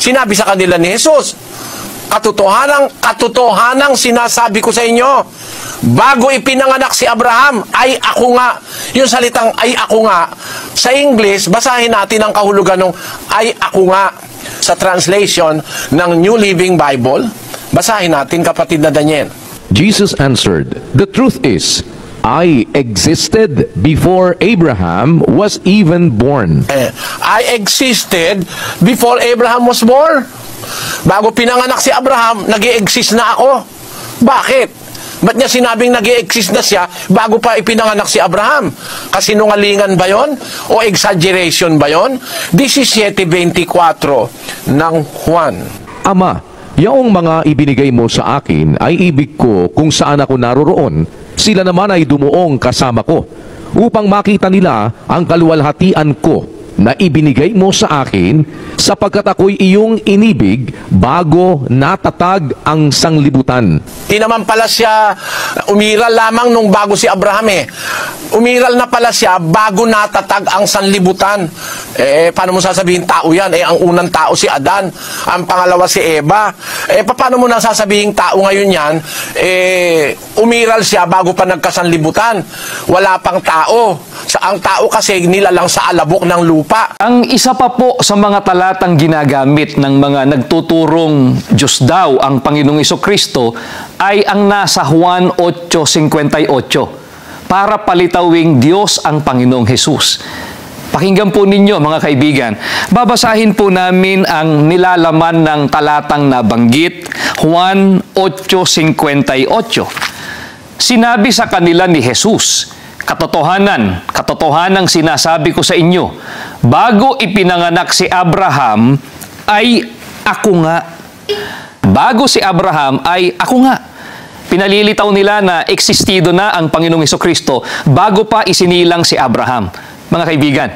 Sinabi sa kanila ni Jesus, katotohanang sinasabi ko sa inyo, bago ipinanganak si Abraham, ay ako nga. Yung salitang ay ako nga, sa English, basahin natin ang kahulugan ng ay ako nga. Sa translation ng New Living Bible, basahin natin, kapatid na Daniel. Jesus answered, "The truth is, I existed before Abraham was even born." I existed before Abraham was born. Bago pinanganak si Abraham, nag-i-exist na ako. Bakit? Ba't niya sinabing nag-i-exist na siya bago pa ipinanganak si Abraham? Kasinungalingan ba yon? O exaggeration ba yon? 17:24 ng Juan. Ama, yaong mga ibinigay mo sa akin ay ibig ko kung saan ako naroroon, sila naman ay dumuong kasama ko, upang makita nila ang kaluwalhatian ko na ibinigay mo sa akin, sapagkat ako'y iyong inibig bago natatag ang sanglibutan. Di naman pala siya umiral lamang nung bago si Abraham eh. Umiral na pala siya bago natatag ang sanlibutan. Paano mo sasabihin tao yan? Ang unang tao si Adan, ang pangalawa si Eva. Paano mo nasasabihin tao ngayon yan? Umiral siya bago pa nagkasanlibutan. Wala pang tao. Ang tao kasi nilalang sa alabok ng lupa. Ang isa pa po sa mga talatang ginagamit ng mga nagtuturong Diyos daw ang Panginoong Jesucristo ay ang nasa Juan 8:58 para palitawing Diyos ang Panginoong Jesus. Pakinggan po ninyo mga kaibigan. Babasahin po namin ang nilalaman ng talatang nabanggit, Juan 8:58. Sinabi sa kanila ni Jesus, katotohanang sinasabi ko sa inyo, bago ipinanganak si Abraham, ay ako nga. Bago si Abraham, ay ako nga. Pinalilitaw nila na existido na ang Panginoong Jesucristo bago pa isinilang si Abraham. Mga kaibigan,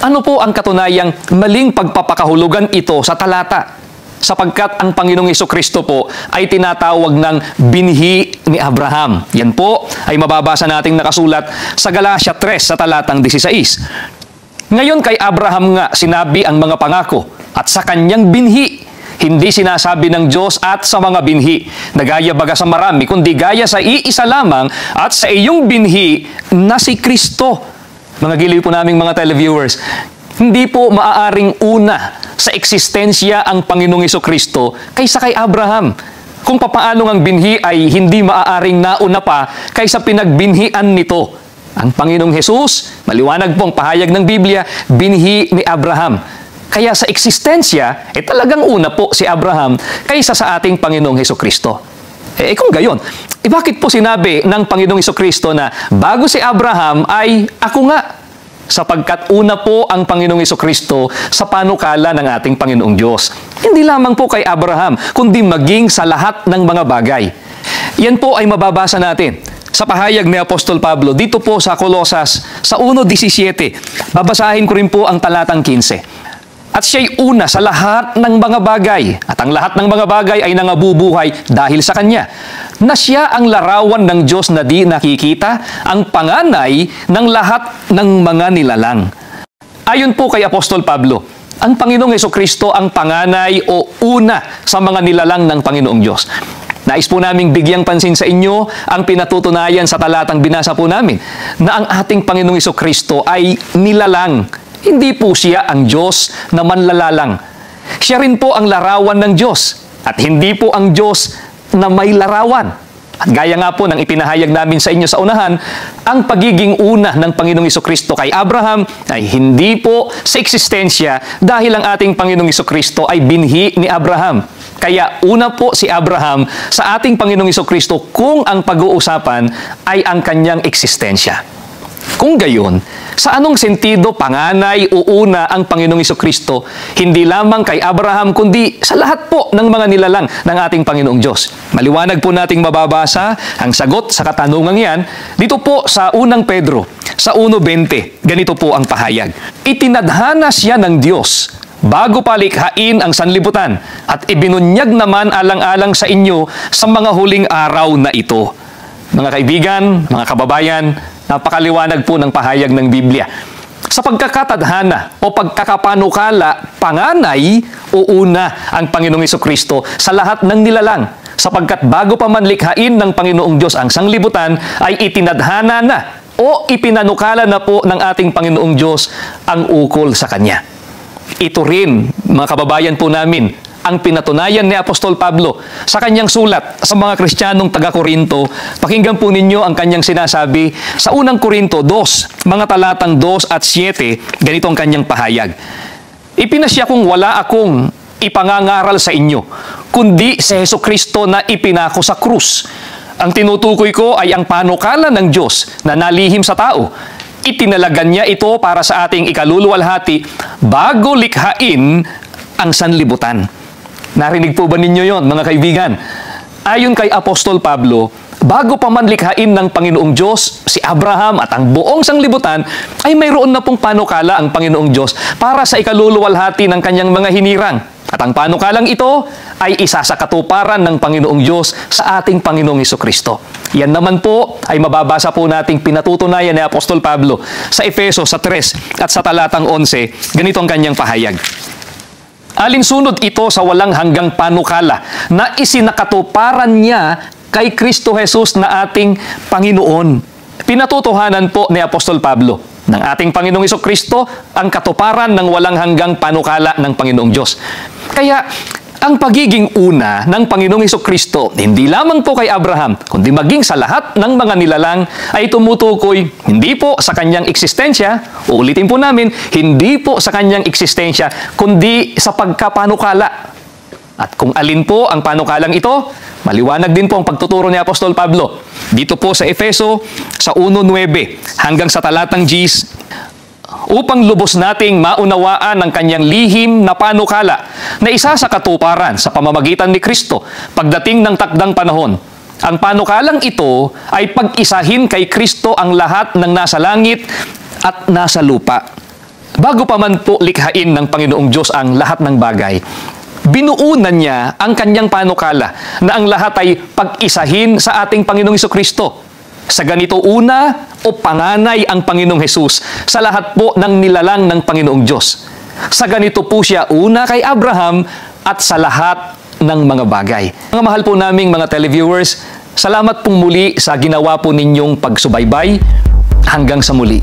ano po ang katunayang maling pagpapakahulugan ito sa talata? Sapagkat ang Panginoong Jesucristo po ay tinatawag ng binhi ni Abraham. Yan po ay mababasa nating nakasulat sa Galatia 3 sa talatang 16. Ngayon kay Abraham nga sinabi ang mga pangako at sa kanyang binhi. Hindi sinasabi ng Diyos at sa mga binhi na gaya baga sa marami, kundi gaya sa iisa lamang at sa iyong binhi na si Kristo. Mga giliw po naming mga televiewers, hindi po maaaring una sa eksistensya ang Panginoong Jesucristo kaysa kay Abraham. Kung papaano ang binhi ay hindi maaaring nauna pa kaysa pinagbinhian nito. Ang Panginoong Jesus, maliwanag po ang pahayag ng Biblia, binhi ni Abraham. Kaya sa eksistensya, talagang una po si Abraham kaysa sa ating Panginoong Jesucristo. Kung gayon, bakit po sinabi ng Panginoong Jesucristo na bago si Abraham ay ako nga? Sapagkat una po ang Panginoong Jesucristo sa panukala ng ating Panginoong Diyos. Hindi lamang po kay Abraham, kundi maging sa lahat ng mga bagay. Yan po ay mababasa natin sa pahayag ni Apostol Pablo dito po sa Colosas sa 1:17. Babasahin ko rin po ang talatang 15. At siya'y una sa lahat ng mga bagay, at ang lahat ng mga bagay ay nangabubuhay dahil sa Kanya, na siya ang larawan ng Diyos na di nakikita, ang panganay ng lahat ng mga nilalang. Ayon po kay Apostol Pablo, ang Panginoong Jesucristo ang panganay o una sa mga nilalang ng Panginoong Diyos. Nais po naming bigyang pansin sa inyo ang pinatutunayan sa talatang binasa po namin, na ang ating Panginoong Jesucristo ay nilalang. Hindi po siya ang Diyos na manlalalang. Siya rin po ang larawan ng Diyos at hindi po ang Diyos na may larawan. At gaya nga po ng ipinahayag namin sa inyo sa unahan, ang pagiging una ng Panginoong Jesucristo kay Abraham ay hindi po sa eksistensya dahil ang ating Panginoong Jesucristo ay binhi ni Abraham. Kaya una po si Abraham sa ating Panginoong Jesucristo kung ang pag-uusapan ay ang kanyang eksistensya. Kung gayon, sa anong sentido panganay o una ang Panginoong Jesucristo, hindi lamang kay Abraham, kundi sa lahat po ng mga nilalang ng ating Panginoong Diyos? Maliwanag po nating mababasa ang sagot sa katanungan yan dito po sa unang Pedro, sa 1:20. Ganito po ang pahayag. Itinadhana siya ng Diyos bago palikhain ang sanlibutan at ibinunyag naman alang-alang sa inyo sa mga huling araw na ito. Mga kaibigan, mga kababayan, napakaliwanag po ng pahayag ng Biblia. Sa pagkakatadhana o pagkakapanukala, panganay o una ang Panginoong Hesukristo sa lahat ng nilalang, sapagkat bago pa man likhain ng Panginoong Diyos ang sanglibutan, ay itinadhana na o ipinanukala na po ng ating Panginoong Diyos ang ukol sa Kanya. Ito rin, mga kababayan po namin, ang pinatunayan ni Apostol Pablo sa kanyang sulat sa mga Kristiyanong taga-Korinto. Pakinggan po ninyo ang kanyang sinasabi sa unang Korinto 2, mga talatang 2 at 7, ganito ang kanyang pahayag. Ipinasya kong wala akong ipangangaral sa inyo, kundi si Hesukristo na ipinako sa krus. Ang tinutukoy ko ay ang panukala ng Diyos na nalihim sa tao. Itinalagan niya ito para sa ating ikaluluwalhati bago likhain ang sanlibutan. Narinig po ba ninyo yon, mga kaibigan? Ayon kay Apostol Pablo, bago pa man likhain ng Panginoong Diyos, si Abraham at ang buong sanglibutan, ay mayroon na pong panukala ang Panginoong Diyos para sa ikaluluwalhati ng kanyang mga hinirang. At ang panukalang ito ay isa sa katuparan ng Panginoong Diyos sa ating Panginoong Hesukristo. Yan naman po ay mababasa po nating pinatutunayan ni Apostol Pablo sa Efeso sa 3 at sa talatang 11. Ganito ang kanyang pahayag. Alinsunod ito sa walang hanggang panukala na isinakatuparan niya kay Kristo Jesus na ating Panginoon. Pinatutuhanan po ni Apostol Pablo ng ating Panginoong Hesukristo ang katuparan ng walang hanggang panukala ng Panginoong Diyos. Kaya, ang pagiging una ng Panginoong Hesukristo, hindi lamang po kay Abraham, kundi maging sa lahat ng mga nilalang ay tumutukoy hindi po sa kanyang eksistensya, uulitin po namin, hindi po sa kanyang eksistensya, kundi sa pagkapanukala. At kung alin po ang panukalang ito, maliwanag din po ang pagtuturo ni Apostol Pablo. Dito po sa Efeso, sa 1:9 hanggang sa talatang 10, upang lubos nating maunawaan ang kanyang lihim na panukala na isa sa katuparan sa pamamagitan ni Kristo pagdating ng takdang panahon. Ang panukalang ito ay pag-isahin kay Kristo ang lahat ng nasa langit at nasa lupa. Bago pa man po likhain ng Panginoong Diyos ang lahat ng bagay, binuunan niya ang kanyang panukala na ang lahat ay pag-isahin sa ating Panginoong Hesukristo. Sa ganito una o panganay ang Panginoong Hesus sa lahat po ng nilalang ng Panginoong Diyos. Sa ganito po siya una kay Abraham at sa lahat ng mga bagay. Mga mahal po naming mga televiewers, salamat pong muli sa ginawa po ninyong pagsubaybay. Hanggang sa muli.